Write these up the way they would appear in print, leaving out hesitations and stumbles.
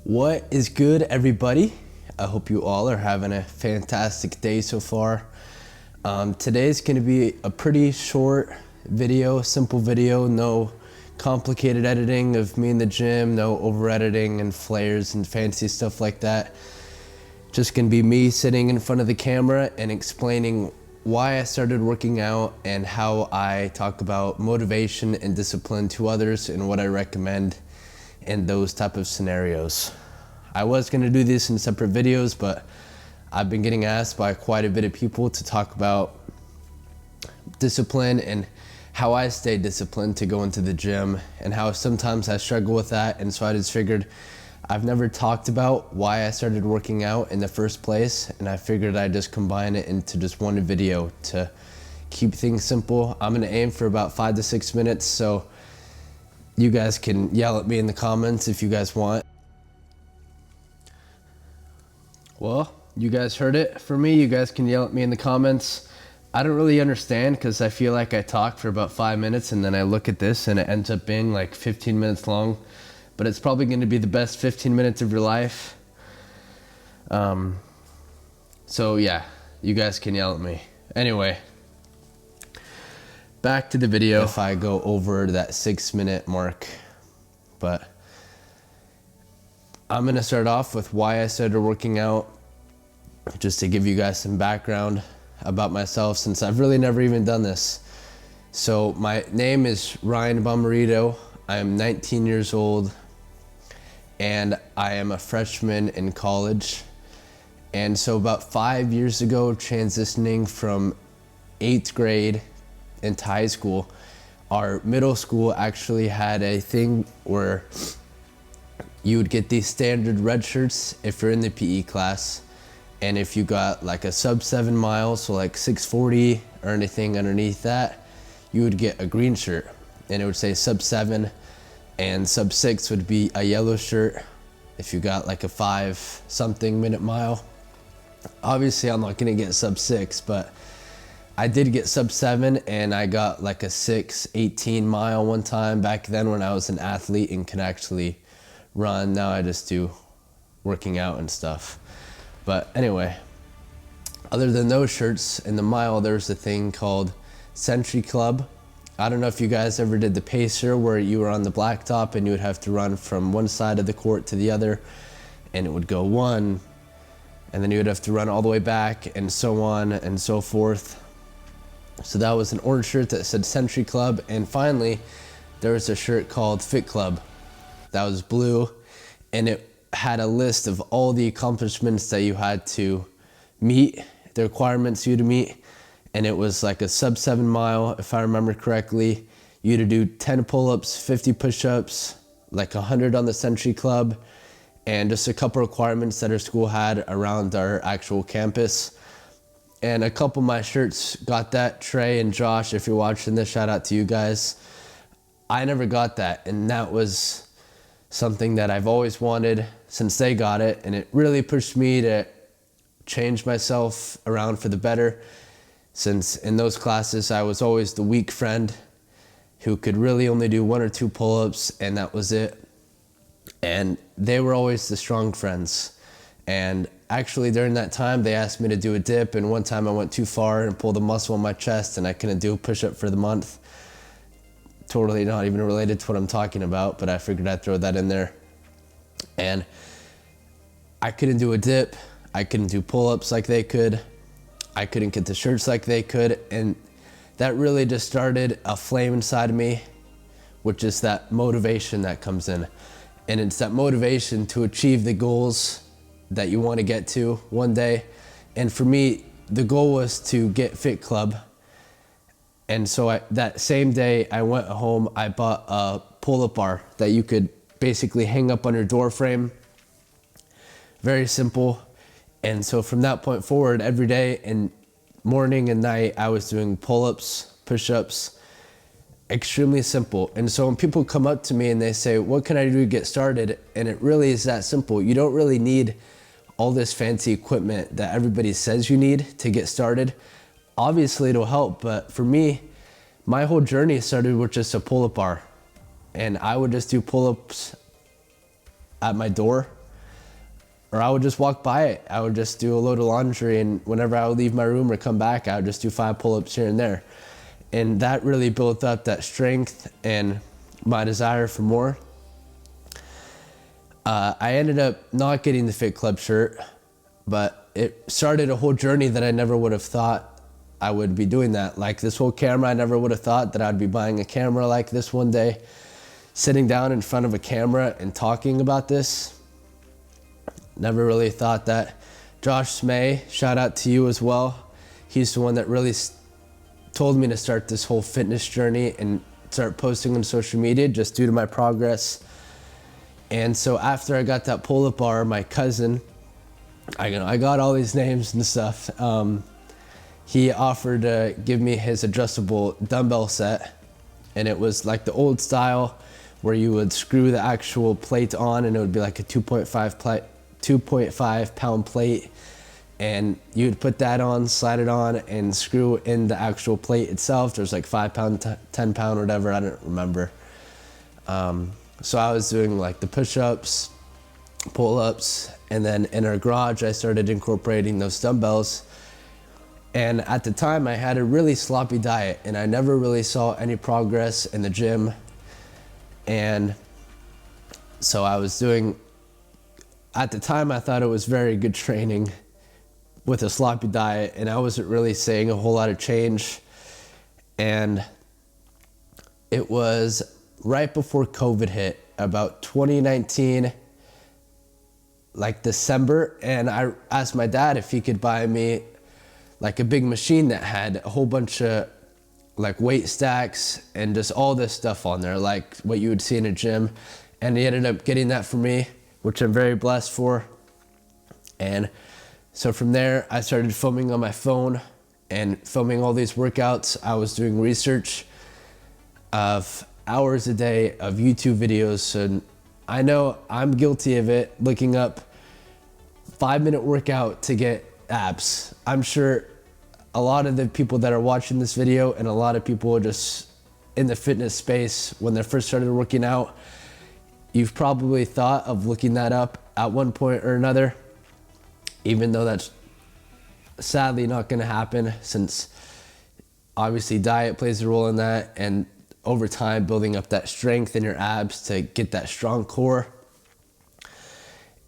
What is good, everybody? I hope you all are having a fantastic day so far. Today's going to be a pretty short video, simple video, no complicated editing of me in the gym, no over editing and flares and fancy stuff like that. Just going to be me sitting in front of the camera and explaining why I started working out and how I talk about motivation and discipline to others and what I recommend in those type of scenarios. I was going to do this in separate videos, but I've been getting asked by quite a bit of people to talk about discipline and how I stay disciplined to go into the gym and how sometimes I struggle with that. And so I just figured I've never talked about why I started working out in the first place, and I figured I'd just combine it into just one video to keep things simple. I'm going to aim for about 5 to 6 minutes, so you guys can yell at me in the comments if you guys want. Well, you guys heard it from me. You guys can yell at me in the comments. I don't really understand because I feel like I talk for about 5 minutes and then I look at this and it ends up being like 15 minutes long, but it's probably going to be the best 15 minutes of your life. So yeah, you guys can yell at me. Anyway, back to the video. If I go over that 6 minute mark, but I'm gonna start off with why I started working out, just to give you guys some background about myself, since I've really never even done this. So my name is Ryan Bomarito. I am 19 years old and I am a freshman in college. And so about 5 years ago, transitioning from 8th grade into high school, our middle school actually had a thing where you would get these standard red shirts if you're in the PE class, and if you got like a sub 7 miles, so like 640 or anything underneath that, you would get a green shirt, and it would say sub 7, and sub 6 would be a yellow shirt if you got like a 5 something minute mile. Obviously I'm not gonna get sub 6, but I did get sub 7, and I got like a 6:18 mile one time back then when I was an athlete and could actually run. Now I just do working out and stuff. But anyway, other than those shirts in the mile, there's a thing called Century Club. I don't know if you guys ever did the pacer where you were on the blacktop and you would have to run from one side of the court to the other, and it would go 1, and then you would have to run all the way back, and so on and so forth. So that was an orange shirt that said Century Club. And finally, there was a shirt called Fit Club that was blue, and it had a list of all the accomplishments that you had to meet, the requirements you had to meet. And it was like a sub 7 mile, if I remember correctly. You had to do 10 pull-ups, 50 push-ups, like 100 on the Century Club, and just a couple requirements that our school had around our actual campus. And a couple of my shirts got that. Trey and Josh, if you're watching this, shout out to you guys. I never got that, and that was something that I've always wanted since they got it, and it really pushed me to change myself around for the better, since in those classes I was always the weak friend who could really only do 1 or 2 pull-ups, and that was it. And they were always the strong friends. And actually during that time they asked me to do a dip, and one time I went too far and pulled a muscle in my chest and I couldn't do a push-up for the month. Totally not even related to what I'm talking about, but I figured I'd throw that in there. And I couldn't do a dip, I couldn't do pull-ups like they could, I couldn't get the shirts like they could, and that really just started a flame inside of me, which is that motivation that comes in. And it's that motivation to achieve the goals that you want to get to one day. And for me, the goal was to get Fit Club. And so that same day I went home, I bought a pull-up bar that you could basically hang up on your door frame. Very simple. And so from that point forward, every day and morning and night, I was doing pull-ups, push-ups, extremely simple. And so when people come up to me and they say, what can I do to get started? And it really is that simple. You don't really need all this fancy equipment that everybody says you need to get started. Obviously it'll help, but for me, my whole journey started with just a pull-up bar. And I would just do pull-ups at my door or I would just walk by it. I would just do a load of laundry, and whenever I would leave my room or come back, I would just do 5 pull-ups here and there. And that really built up that strength and my desire for more. I ended up not getting the Fit Club shirt, but it started a whole journey that I never would have thought I would be doing that. Like this whole camera, I never would have thought that I'd be buying a camera like this one day, sitting down in front of a camera and talking about this. Never really thought that. Josh Smay, shout out to you as well. He's the one that really told me to start this whole fitness journey and start posting on social media just due to my progress. And so after I got that pull-up bar, my cousin, I got all these names and stuff. He offered to give me his adjustable dumbbell set, and it was like the old style where you would screw the actual plate on, and it would be like a 2.5 pound plate, and you would put that on, slide it on, and screw in the actual plate itself. There's like 5 pound, 10 pound, whatever, I don't remember. So I was doing like the push-ups, pull-ups, and then in our garage I started incorporating those dumbbells. And at the time I had a really sloppy diet, and I never really saw any progress in the gym. And so I was doing, at the time I thought it was very good training with a sloppy diet, and I wasn't really seeing a whole lot of change. And it was right before COVID hit, about 2019, like December, and I asked my dad if he could buy me like a big machine that had a whole bunch of like weight stacks and just all this stuff on there, like what you would see in a gym. And he ended up getting that for me, which I'm very blessed for. And so from there, I started filming on my phone and filming all these workouts. I was doing research of hours a day of YouTube videos, and I know I'm guilty of it, looking up 5-minute workout to get abs. I'm sure a lot of the people that are watching this video, and a lot of people just in the fitness space, when they first started working out, you've probably thought of looking that up at one point or another, even though that's sadly not going to happen, since obviously diet plays a role in that, and over time building up that strength in your abs to get that strong core.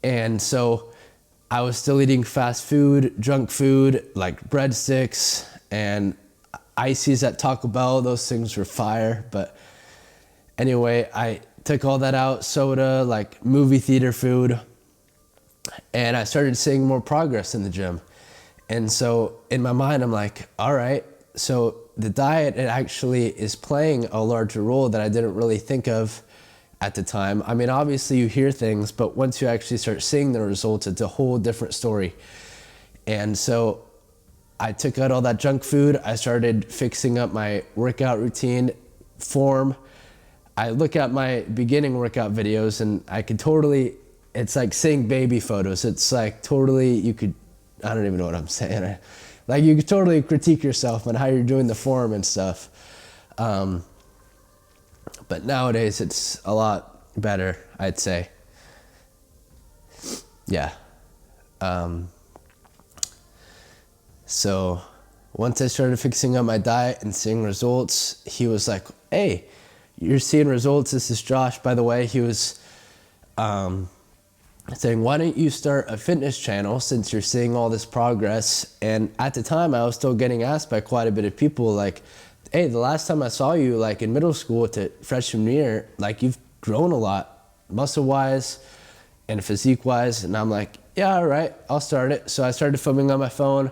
And so I was still eating fast food, junk food, like breadsticks and ices at Taco Bell. Those things were fire. But anyway, I took all that out, soda, like movie theater food, and I started seeing more progress in the gym. And so in my mind, I'm like, all right, so the diet, it actually is playing a larger role that I didn't really think of at the time. I mean, obviously you hear things, but once you actually start seeing the results, it's a whole different story. And so I took out all that junk food. I started fixing up my workout routine form. I look at my beginning workout videos, and I could totally, it's like seeing baby photos. It's like totally, you could, I don't even know what I'm saying. Like you could totally critique yourself on how you're doing the form and stuff. But nowadays it's a lot better, I'd say. Yeah. So once I started fixing up my diet and seeing results, he was like, hey, you're seeing results. This is Josh, by the way. He was saying, why don't you start a fitness channel since you're seeing all this progress? And at the time I was still getting asked by quite a bit of people, like, hey, the last time I saw you, like in middle school to freshman year, like you've grown a lot, muscle wise and physique wise. And I'm like, yeah, all right, I'll start it. So I started filming on my phone,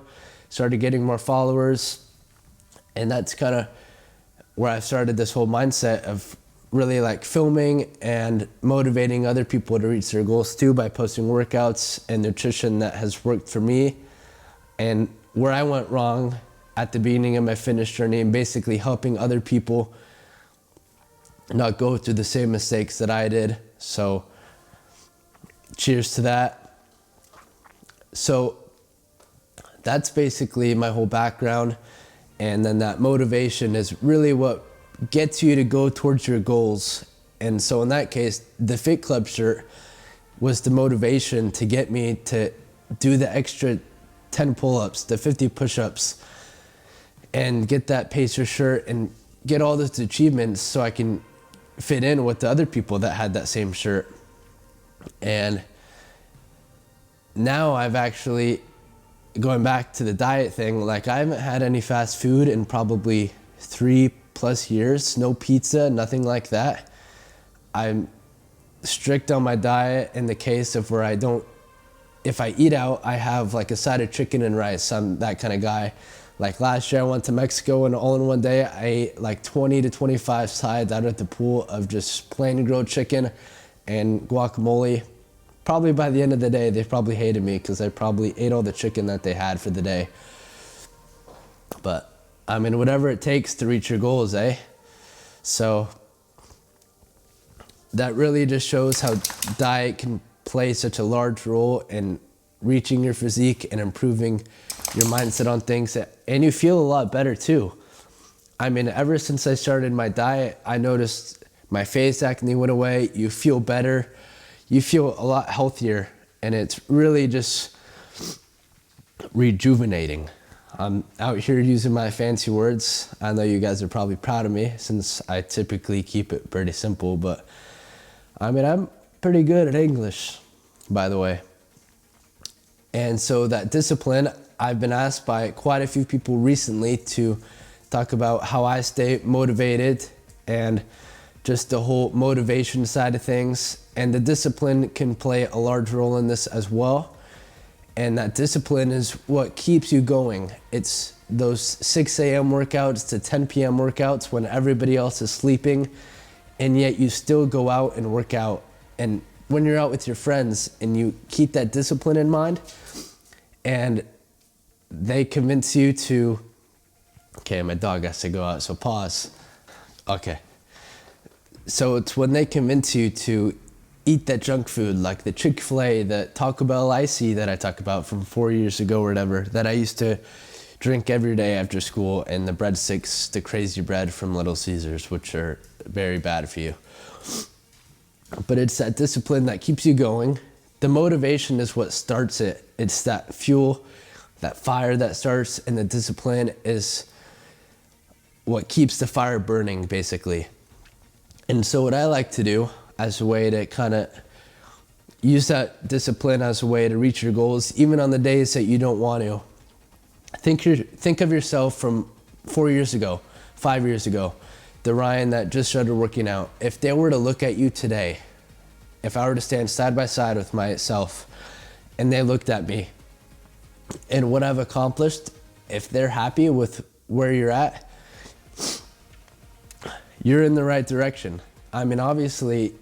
started getting more followers. And that's kind of where I started this whole mindset of really like filming and motivating other people to reach their goals too, by posting workouts and nutrition that has worked for me, and where I went wrong at the beginning of my fitness journey, and basically helping other people not go through the same mistakes that I did. So cheers to that. So that's basically my whole background. And then that motivation is really what gets you to go towards your goals. And so in that case, the Fit Club shirt was the motivation to get me to do the extra 10 pull-ups, the 50 push-ups, and get that Pacer shirt and get all those achievements so I can fit in with the other people that had that same shirt. And now I've actually, going back to the diet thing, like I haven't had any fast food in probably 3+ years, no pizza, nothing like that. I'm strict on my diet in the case of where if I eat out, I have like a side of chicken and rice. I'm that kind of guy. Like last year I went to Mexico and all in one day I ate like 20 to 25 sides out at the pool of just plain grilled chicken and guacamole. Probably by the end of the day, they probably hated me because I probably ate all the chicken that they had for the day. But I mean, whatever it takes to reach your goals, eh? So that really just shows how diet can play such a large role in reaching your physique and improving your mindset on things, and you feel a lot better too. I mean, ever since I started my diet, I noticed my face acne went away. You feel better, you feel a lot healthier, and it's really just rejuvenating. I'm out here using my fancy words. I know you guys are probably proud of me since I typically keep it pretty simple, but I mean, I'm pretty good at English, by the way. And so that discipline, I've been asked by quite a few people recently to talk about how I stay motivated and just the whole motivation side of things. And the discipline can play a large role in this as well. And that discipline is what keeps you going. It's those 6 a.m. workouts to 10 p.m. workouts when everybody else is sleeping, and yet you still go out and work out. And when you're out with your friends and you keep that discipline in mind, and they convince you to, okay, my dog has to go out, so pause. Okay. So it's when they convince you to eat that junk food, like the Chick-fil-A, the Taco Bell icy that I talk about from 4 years ago or whatever, that I used to drink every day after school, and the breadsticks, the crazy bread from Little Caesars, which are very bad for you. But it's that discipline that keeps you going. The motivation is what starts it. It's that fuel, that fire that starts, and the discipline is what keeps the fire burning, basically. And so what I like to do as a way to kind of use that discipline as a way to reach your goals, even on the days that you don't want to. Think of yourself from 4 years ago, 5 years ago, the Ryan that just started working out. If they were to look at you today, if I were to stand side by side with myself and they looked at me and what I've accomplished, if they're happy with where you're at, you're in the right direction. I mean, obviously,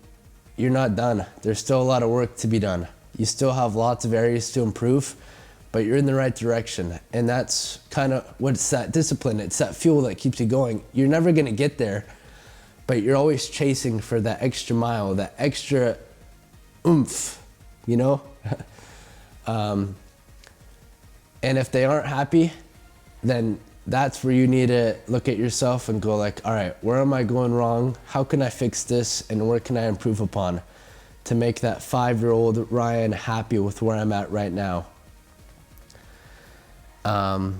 you're not done. There's still a lot of work to be done. You still have lots of areas to improve, but you're in the right direction. And that's kind of what's that discipline. It's that fuel that keeps you going. You're never gonna get there, but you're always chasing for that extra mile, that extra oomph, you know? And if they aren't happy, then that's where you need to look at yourself and go like, all right, where am I going wrong? How can I fix this? And where can I improve upon to make that 5-year-old Ryan happy with where I'm at right now? I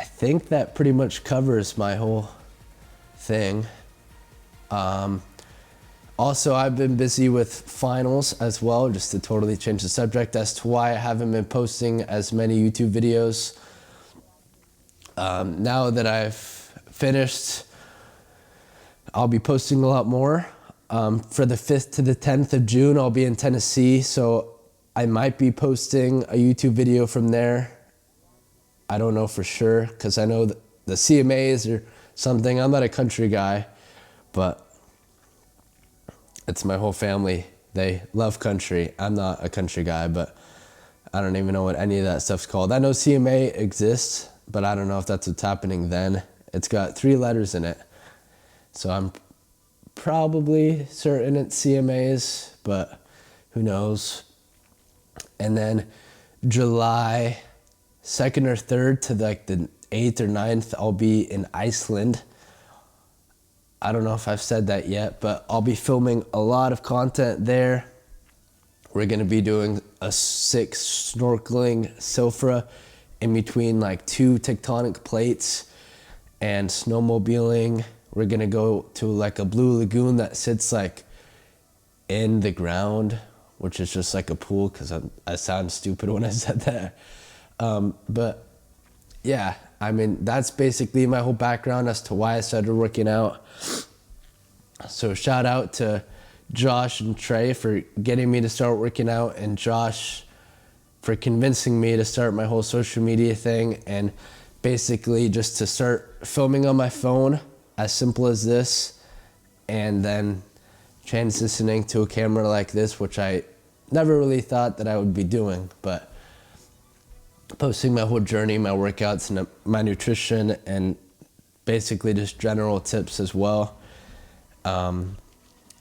think that pretty much covers my whole thing. Also, I've been busy with finals as well, just to totally change the subject as to why I haven't been posting as many YouTube videos. Now that I've finished, I'll be posting a lot more. For the 5th to the 10th of June, I'll be in Tennessee, so I might be posting a YouTube video from there. I don't know for sure, because I know the CMAs or something. I'm not a country guy, but it's my whole family. They love country. I'm not a country guy, but I don't even know what any of that stuff's called. I know CMA exists, but I don't know if that's what's happening then. It's got 3 letters in it. So I'm probably certain it's CMAs, but who knows. And then July 2nd or 3rd to like the 8th or 9th, I'll be in Iceland. I don't know if I've said that yet, but I'll be filming a lot of content there. We're gonna be doing a 6 snorkeling Sofra in between like 2 tectonic plates and snowmobiling. We're gonna go to like a blue lagoon that sits like in the ground, which is just like a pool, because I sound stupid when I said that. But yeah, I mean, that's basically my whole background as to why I started working out. So shout out to Josh and Trey for getting me to start working out, and Josh for convincing me to start my whole social media thing, and basically just to start filming on my phone, as simple as this, and then transitioning to a camera like this, which I never really thought that I would be doing, but posting my whole journey, my workouts, and my nutrition, and basically just general tips as well.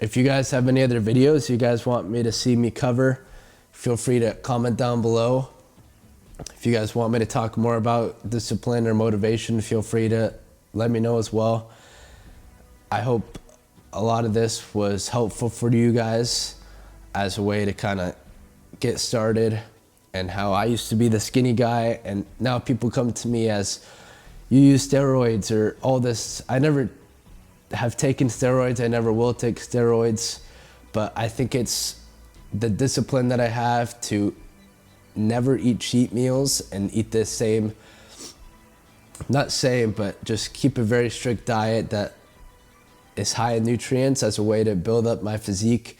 If you guys have any other videos you guys want me to see me cover, feel free to comment down below. If you guys want me to talk more about discipline or motivation, feel free to let me know as well. I hope a lot of this was helpful for you guys as a way to kind of get started, and how I used to be the skinny guy, and now people come to me as, you use steroids or all this. I never have taken steroids, I never will take steroids, but I think it's the discipline that I have to never eat cheat meals and eat the same, not same, but just keep a very strict diet that is high in nutrients as a way to build up my physique,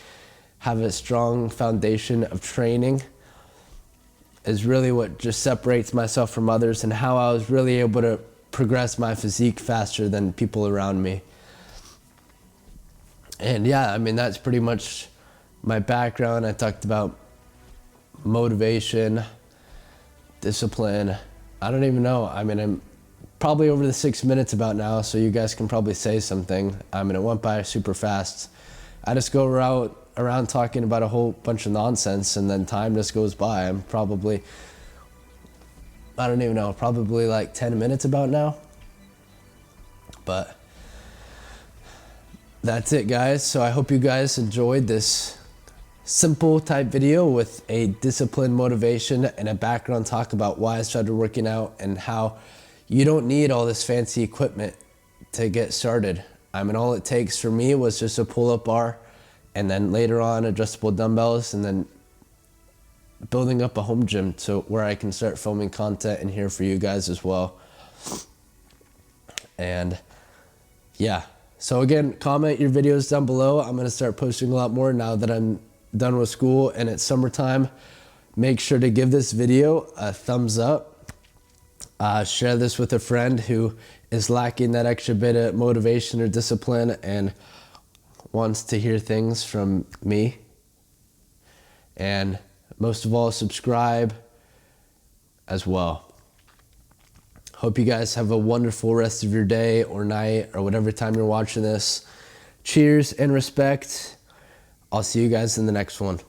have a strong foundation of training, is really what just separates myself from others, and how I was really able to progress my physique faster than people around me. And yeah, I mean, that's pretty much my background. I talked about motivation, discipline. I don't even know. I mean, I'm probably over the 6 minutes about now, so you guys can probably say something. I mean, it went by super fast. I just go around talking about a whole bunch of nonsense, and then time just goes by. I'm probably, I don't even know, probably like 10 minutes about now. But that's it, guys. So I hope you guys enjoyed this simple type video with a discipline, motivation, and a background talk about why I started working out, and how you don't need all this fancy equipment to get started. I mean, all it takes for me was just a pull-up bar, and then later on adjustable dumbbells, and then building up a home gym to where I can start filming content in here for you guys as well. And yeah, so again, comment your videos down below. I'm gonna start posting a lot more now that I'm done with school and it's summertime. Make sure to give this video a thumbs up. Share this with a friend who is lacking that extra bit of motivation or discipline and wants to hear things from me. And most of all, subscribe as well. Hope you guys have a wonderful rest of your day or night or whatever time you're watching this. Cheers and respect. I'll see you guys in the next one.